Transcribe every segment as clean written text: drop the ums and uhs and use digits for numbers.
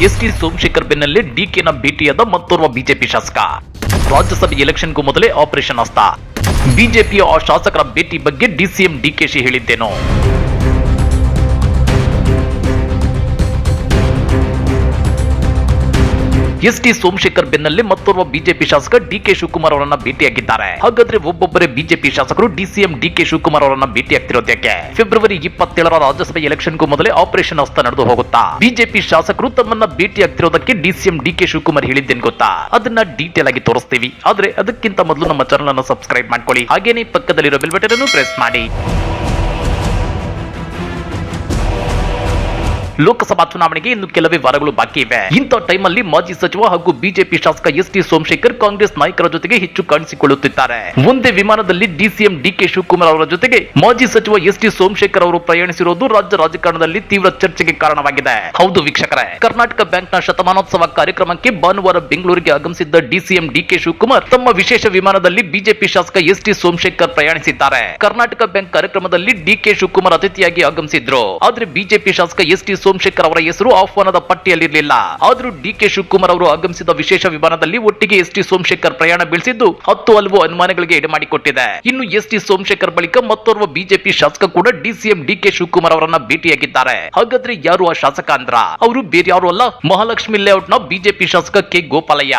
ST Somashekar ಬೆನ್ನಲ್ಲೇ ಡಿಕೆನ ಭೇಟಿಯಾದ ಮತ್ತೋರ್ವ ಬಿಜೆಪಿ ಶಾಸಕ. ರಾಜ್ಯಸಭೆ ಎಲೆಕ್ಷನ್ಗೂ ಮೊದಲೇ ಆಪರೇಷನ್ ಹಸ್ತ. ಬಿಜೆಪಿಯ ಆ ಶಾಸಕರ ಭೇಟಿ ಬಗ್ಗೆ ಡಿಸಿಎಂ ಡಿಕೆಶಿ ಹೇಳಿದ್ದೇನು? ಎಸ್ಟಿ ಸೋಮಶೇಖರ್ ಬೆನ್ನಲ್ಲೇ ಮತ್ತೋರ್ವ ಬಿಜೆಪಿ ಶಾಸಕ ಡಿಕೆ ಶಿವಕುಮಾರ್ ಅವರನ್ನ ಭೇಟಿಯಾಗಿದ್ದಾರೆ. ಹಾಗಾದ್ರೆ ಒಬ್ಬೊಬ್ಬರೇ ಬಿಜೆಪಿ ಶಾಸಕರು ಡಿಸಿಎಂ ಡಿಕೆ ಶಿವಕುಮಾರ್ ಅವರನ್ನ ಭೇಟಿಯಾಗ್ತಿರೋದಕ್ಕೆ ಫೆಬ್ರವರಿ 27ರ ರಾಜ್ಯಸಭೆ ಎಲೆಕ್ಷನ್ಗೂ ಮೊದಲೇ ಆಪರೇಷನ್ ಹಸ್ತ ನಡೆದು ಹೋಗುತ್ತಾ? ಬಿಜೆಪಿ ಶಾಸಕರು ತಮ್ಮನ್ನ ಭೇಟಿಯಾಗ್ತಿರೋದಕ್ಕೆ ಡಿಸಿಎಂ ಡಿಕೆ ಶಿವಕುಮಾರ್ ಹೇಳಿದ್ದೇನು ಗೊತ್ತಾ? ಅದನ್ನ ಡೀಟೇಲ್ ಆಗಿ ತೋರಿಸ್ತೀವಿ. ಆದ್ರೆ ಅದಕ್ಕಿಂತ ಮೊದಲು ನಮ್ಮ ಚಾನೆಲ್ ಅನ್ನು ಸಬ್ಸ್ಕ್ರೈಬ್ ಮಾಡ್ಕೊಳ್ಳಿ. ಹಾಗೇನೇ ಪಕ್ಕದಲ್ಲಿರೋ ಬೆಲ್ ಬಟನ್ ಅನ್ನು ಪ್ರೆಸ್ ಮಾಡಿ. ಲೋಕಸಭಾ ಚುನಾವಣೆಗೆ ಇನ್ನು ಕೆಲವೇ ವಾರಗಳು ಬಾಕಿ ಇವೆ. ಇಂಥ ಟೈಮಲ್ಲಿ ಮಾಜಿ ಸಚಿವ ಹಾಗೂ ಬಿಜೆಪಿ ಶಾಸಕ ಎಸ್ಟಿ ಸೋಮಶೇಖರ್ ಕಾಂಗ್ರೆಸ್ ನಾಯಕರ ಜೊತೆಗೆ ಹೆಚ್ಚು ಕಾಣಿಸಿಕೊಳ್ಳುತ್ತಿದ್ದಾರೆ. ಒಂದೇ ವಿಮಾನದಲ್ಲಿ ಡಿಸಿಎಂ ಡಿಕೆ ಶಿವಕುಮಾರ್ ಅವರ ಜೊತೆಗೆ ಮಾಜಿ ಸಚಿವ ಎಸ್ಟಿ ಸೋಮಶೇಖರ್ ಅವರು ಪ್ರಯಾಣಿಸಿರುವುದು ರಾಜ್ಯ ರಾಜಕಾರಣದಲ್ಲಿ ತೀವ್ರ ಚರ್ಚೆಗೆ ಕಾರಣವಾಗಿದೆ. ಹೌದು ವೀಕ್ಷಕರೇ, ಕರ್ನಾಟಕ ಬ್ಯಾಂಕ್ನ ಶತಮಾನೋತ್ಸವ ಕಾರ್ಯಕ್ರಮಕ್ಕೆ ಭಾನುವಾರ ಬೆಂಗಳೂರಿಗೆ ಆಗಮಿಸಿದ್ದ ಡಿಸಿಎಂ ಡಿಕೆ ಶಿವಕುಮಾರ್ ತಮ್ಮ ವಿಶೇಷ ವಿಮಾನದಲ್ಲಿ ಬಿಜೆಪಿ ಶಾಸಕ ಎಸ್ಟಿ ಸೋಮಶೇಖರ್ ಪ್ರಯಾಣಿಸಿದ್ದಾರೆ. ಕರ್ನಾಟಕ ಬ್ಯಾಂಕ್ ಕಾರ್ಯಕ್ರಮದಲ್ಲಿ ಡಿಕೆ ಶಿವಕುಮಾರ್ ಅತಿಥಿಯಾಗಿ ಆಗಮಿಸಿದ್ರು. ಆದ್ರೆ ಬಿಜೆಪಿ ಶಾಸಕ ಎಸ್ಟಿ ಸೋಮಶೇಖರ್ ಅವರ ಹೆಸರು ಆಹ್ವಾನದ ಪಟ್ಟಿಯಲ್ಲಿರಲಿಲ್ಲ. ಆದರೂ ಡಿಕೆ ಶಿವಕುಮಾರ್ ಅವರು ಆಗಮಿಸಿದ ವಿಶೇಷ ವಿಮಾನದಲ್ಲಿ ಒಟ್ಟಿಗೆ ಎಸ್ಟಿ ಸೋಮಶೇಖರ್ ಪ್ರಯಾಣ ಬೆಳೆಸಿದ್ದು ಹಲವು ಅನುಮಾನಗಳಿಗೆ ಎಡೆಮಾಡಿಕೊಟ್ಟಿದೆ. ಇನ್ನು ಎಸ್ಟಿ ಸೋಮಶೇಖರ್ ಬಳಿಕ ಮತ್ತೋರ್ವ ಬಿಜೆಪಿ ಶಾಸಕ ಕೂಡ ಡಿಸಿಎಂ ಡಿಕೆ ಶಿವಕುಮಾರ್ ಅವರನ್ನ ಭೇಟಿಯಾಗಿದ್ದಾರೆ. ಹಾಗಾದ್ರೆ ಯಾರು ಆ ಶಾಸಕ ಅಂದ್ರ? ಅವರು ಬೇರೆ ಯಾರು ಅಲ್ಲ, ಮಹಾಲಕ್ಷ್ಮಿ ಲೇಔಟ್ನ ಬಿಜೆಪಿ ಶಾಸಕ ಕೆ ಗೋಪಾಲಯ್ಯ.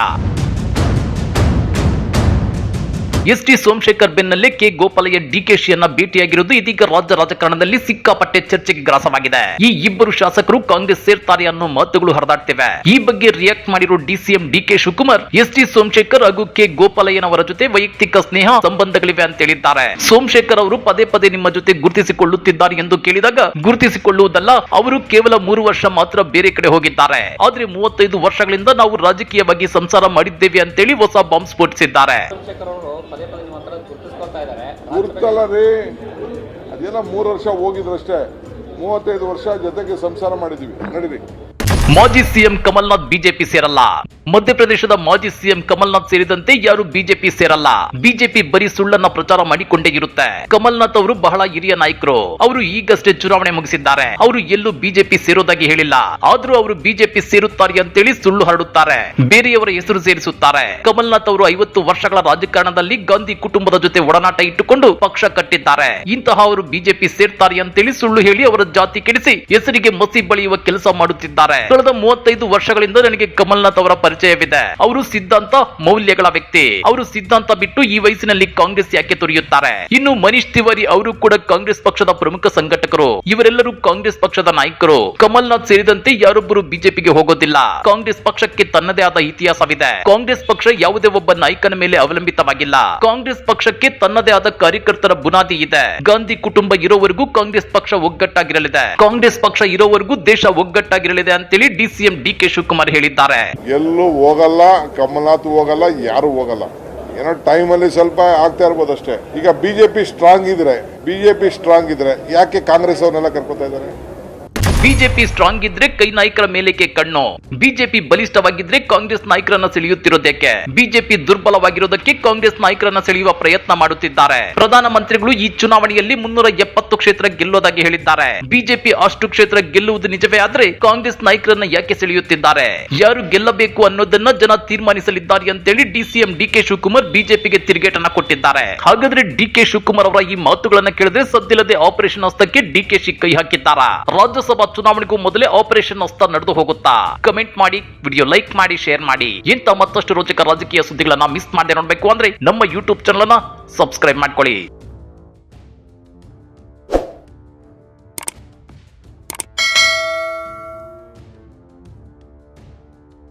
ಎಸ್ಟಿ ಸೋಮಶೇಖರ್ ಬೆನ್ನಲ್ಲೇ ಕೆ ಗೋಪಾಲಯ್ಯ ಡಿಕೆಶಿಯನ್ನ ಭೇಟಿಯಾಗಿರುವುದು ಇದೀಗ ರಾಜ್ಯ ರಾಜಕಾರಣದಲ್ಲಿ ಸಿಕ್ಕಾಪಟ್ಟೆ ಚರ್ಚೆಗೆ ಗ್ರಾಸವಾಗಿದೆ. ಈ ಇಬ್ಬರು ಶಾಸಕರು ಕಾಂಗ್ರೆಸ್ ಸೇರ್ತಾರೆ ಅನ್ನೋ ಮಾತುಗಳು ಹರಿದಾಡ್ತಿವೆ. ಈ ಬಗ್ಗೆ ರಿಯಾಕ್ಟ್ ಮಾಡಿರೋ DCM DK Shivakumar ST Somashekar ಹಾಗೂ ಕೆ ಗೋಪಾಲಯ್ಯನವರ ಜೊತೆ ವೈಯಕ್ತಿಕ ಸ್ನೇಹ ಸಂಬಂಧಗಳಿವೆ ಅಂತ ಹೇಳಿದ್ದಾರೆ. ಸೋಮಶೇಖರ್ ಅವರು ಪದೇ ಪದೇ ನಿಮ್ಮ ಜೊತೆ ಗುರುತಿಸಿಕೊಳ್ಳುತ್ತಿದ್ದಾರೆ ಎಂದು ಕೇಳಿದಾಗ, ಗುರುತಿಸಿಕೊಳ್ಳುವುದಲ್ಲ, ಅವರು ಕೇವಲ 3 ವರ್ಷ ಮಾತ್ರ ಬೇರೆ ಕಡೆ ಹೋಗಿದ್ದಾರೆ. ಆದ್ರೆ 35 ವರ್ಷಗಳಿಂದ ನಾವು ರಾಜಕೀಯವಾಗಿ ಸಂಸಾರ ಮಾಡಿದ್ದೇವೆ ಅಂತೇಳಿ ಹೊಸ ಬಾಂಬ್ ಸ್ಫೋಟಿಸಿದ್ದಾರೆ. ಗುರ್ತಲ್ಲ ರೀ, ಅದೇನೋ 3 ವರ್ಷ ಹೋಗಿದ್ರಷ್ಟೇ, 35 ವರ್ಷ ಜೊತೆಗೆ ಸಂಸಾರ ಮಾಡಿದೀವಿ. ನಡೀರಿ. ಮಾಜಿ ಸಿಎಂ ಕಮಲ್ನಾಥ್ ಬಿಜೆಪಿ ಸೇರಲ್ಲ. ಮಧ್ಯಪ್ರದೇಶದ ಮಾಜಿ ಸಿಎಂ ಕಮಲ್ನಾಥ್ ಸೇರಿದಂತೆ ಯಾರು ಬಿಜೆಪಿ ಸೇರಲ್ಲ. ಬಿಜೆಪಿ ಬರೀ ಸುಳ್ಳನ್ನ ಪ್ರಚಾರ ಮಾಡಿಕೊಂಡೇ ಇರುತ್ತೆ. ಕಮಲ್ನಾಥ್ ಅವರು ಬಹಳ ಹಿರಿಯ ನಾಯಕರು. ಅವರು ಈಗಷ್ಟೇ ಚುನಾವಣೆ ಮುಗಿಸಿದ್ದಾರೆ. ಅವರು ಎಲ್ಲೂ ಬಿಜೆಪಿ ಸೇರೋದಾಗಿ ಹೇಳಿಲ್ಲ. ಆದ್ರೂ ಅವರು ಬಿಜೆಪಿ ಸೇರುತ್ತಾರೆ ಅಂತೇಳಿ ಸುಳ್ಳು ಹರಡುತ್ತಾರೆ. ಬೇರೆಯವರ ಹೆಸರು ಸೇರಿಸುತ್ತಾರೆ. ಕಮಲ್ನಾಥ್ ಅವರು 50 ವರ್ಷಗಳ ರಾಜಕಾರಣದಲ್ಲಿ ಗಾಂಧಿ ಕುಟುಂಬದ ಜೊತೆ ಒಡನಾಟ ಇಟ್ಟುಕೊಂಡು ಪಕ್ಷ ಕಟ್ಟಿದ್ದಾರೆ. ಇಂತಹ ಅವರು ಬಿಜೆಪಿ ಸೇರ್ತಾರೆ ಅಂತೇಳಿ ಸುಳ್ಳು ಹೇಳಿ ಅವರ ಜಾತಿ ಕೆಡಿಸಿ ಹೆಸರಿಗೆ ಮಸಿ ಬಳಿಯುವ ಕೆಲಸ ಮಾಡುತ್ತಿದ್ದಾರೆ. ಕಳೆದ 35 ವರ್ಷಗಳಿಂದ ನನಗೆ ಕಮಲ್ನಾಥ್ ಅವರ ಪರಿಚಯವಿದೆ. ಅವರು ಸಿದ್ಧಾಂತ ಮೌಲ್ಯಗಳ ವ್ಯಕ್ತಿ. ಅವರು ಸಿದ್ಧಾಂತ ಬಿಟ್ಟು ಈ ವಯಸ್ಸಿನಲ್ಲಿ ಕಾಂಗ್ರೆಸ್ ಯಾಕೆ ತೊರೆಯುತ್ತಾರೆ? ಇನ್ನು ಮನೀಶ್ ತಿವಾರಿ ಅವರು ಕೂಡ ಕಾಂಗ್ರೆಸ್ ಪಕ್ಷದ ಪ್ರಮುಖ ಸಂಘಟಕರು. ಇವರೆಲ್ಲರೂ ಕಾಂಗ್ರೆಸ್ ಪಕ್ಷದ ನಾಯಕರು. ಕಮಲ್ನಾಥ್ ಸೇರಿದಂತೆ ಯಾರೊಬ್ಬರು ಬಿಜೆಪಿಗೆ ಹೋಗೋದಿಲ್ಲ. ಕಾಂಗ್ರೆಸ್ ಪಕ್ಷಕ್ಕೆ ತನ್ನದೇ ಆದ ಇತಿಹಾಸವಿದೆ. ಕಾಂಗ್ರೆಸ್ ಪಕ್ಷ ಯಾವುದೇ ಒಬ್ಬ ನಾಯಕನ ಮೇಲೆ ಅವಲಂಬಿತವಾಗಿಲ್ಲ. ಕಾಂಗ್ರೆಸ್ ಪಕ್ಷಕ್ಕೆ ತನ್ನದೇ ಆದ ಕಾರ್ಯಕರ್ತರ ಬುನಾದಿ ಇದೆ. ಗಾಂಧಿ ಕುಟುಂಬ ಇರೋವರೆಗೂ ಕಾಂಗ್ರೆಸ್ ಪಕ್ಷ ಒಗ್ಗಟ್ಟಾಗಿರಲಿದೆ. ಕಾಂಗ್ರೆಸ್ ಪಕ್ಷ ಇರೋವರೆಗೂ ದೇಶ ಒಗ್ಗಟ್ಟಾಗಿರಲಿದೆ ಅಂತೇಳಿ ಡಿಸಿಎಂ ಡಿಕೆ ಶಿವಕುಮಾರ್ ಹೇಳಿದ್ದಾರೆ. ಎಲ್ಲೂ ಹೋಗಲ್ಲ, ಕಮಲ್ನಾಥ್ ಹೋಗಲ್ಲ, ಯಾರು ಹೋಗಲ್ಲ. ಏನೋ ಟೈಮಲ್ಲಿ ಸ್ವಲ್ಪ ಆಗ್ತಾ ಇರ್ಬೋದು ಅಷ್ಟೇ. ಈಗ ಬಿಜೆಪಿ ಸ್ಟ್ರಾಂಗ್ ಇದ್ರೆ ಯಾಕೆ ಕಾಂಗ್ರೆಸ್ ಅವ್ರನ್ನೆಲ್ಲ ಕರ್ಕೊತಾ ಇದ್ದಾರೆ? ಬಿಜೆಪಿ ಸ್ಟ್ರಾಂಗ್ ಇದ್ರೆ ಕೈ ನಾಯಕರ ಮೇಲೆಕೆ ಕಣ್ಣು. ಬಿಜೆಪಿ ಬಲಿಷ್ಠವಾಗಿದ್ರೆ ಕಾಂಗ್ರೆಸ್ ನಾಯಕರನ್ನ ಸೆಳೆಯುತ್ತಿರೋದಕ್ಕೆ. ಬಿಜೆಪಿ ದುರ್ಬಲವಾಗಿರೋದಕ್ಕೆ ಕಾಂಗ್ರೆಸ್ ನಾಯಕರನ್ನ ಸೆಳೆಯುವ ಪ್ರಯತ್ನ ಮಾಡುತ್ತಿದ್ದಾರೆ. ಪ್ರಧಾನಮಂತ್ರಿಗಳು ಈ ಚುನಾವಣೆಯಲ್ಲಿ 370 ಕ್ಷೇತ್ರ ಗೆಲ್ಲೋದಾಗಿ ಹೇಳಿದ್ದಾರೆ. ಬಿಜೆಪಿ ಅಷ್ಟು ಕ್ಷೇತ್ರ ಗೆಲ್ಲುವುದು ನಿಜವೇ ಆದ್ರೆ ಕಾಂಗ್ರೆಸ್ ನಾಯಕರನ್ನ ಯಾಕೆ ಸೆಳೆಯುತ್ತಿದ್ದಾರೆ? ಯಾರು ಗೆಲ್ಲಬೇಕು ಅನ್ನೋದನ್ನ ಜನ ತೀರ್ಮಾನಿಸಲಿದ್ದಾರೆ ಅಂತೇಳಿ ಡಿಸಿಎಂ ಡಿಕೆ ಶಿವಕುಮಾರ್ ಬಿಜೆಪಿಗೆ ತಿರುಗೇಟನ್ನ ಕೊಟ್ಟಿದ್ದಾರೆ. ಹಾಗಾದ್ರೆ ಡಿಕೆ ಶಿವಕುಮಾರ್ ಅವರ ಈ ಮಾತುಗಳನ್ನ ಕೇಳಿದ್ರೆ ಸದ್ದಿಲ್ಲದೆ ಆಪರೇಷನ್ ಹಸ್ತಕ್ಕೆ ಡಿಕೆಶಿ ಕೈ ಹಾಕಿದ್ದಾರಾ? ರಾಜ್ಯಸಭಾ ಚುನಾವಣೆಗೂ ಮೊದಲೇ ಆಪರೇಷನ್ ಹಸ್ತ ನಡೆದು ಹೋಗುತ್ತಾ? ಕಮೆಂಟ್ ಮಾಡಿ, ವಿಡಿಯೋ ಲೈಕ್ ಮಾಡಿ, ಶೇರ್ ಮಾಡಿ. ಇಂಥ ಮತ್ತಷ್ಟು ರೋಚಕ ರಾಜಕೀಯ ಸುದ್ದಿಗಳನ್ನ ಮಿಸ್ ಮಾಡದೆ ನೋಡಬೇಕು ಅಂದ್ರೆ ನಮ್ಮ ಯೂಟ್ಯೂಬ್ ಚಾನೆಲ್ ಅನ್ನ ಸಬ್ಸ್ಕ್ರೈಬ್ ಮಾಡ್ಕೊಳ್ಳಿ.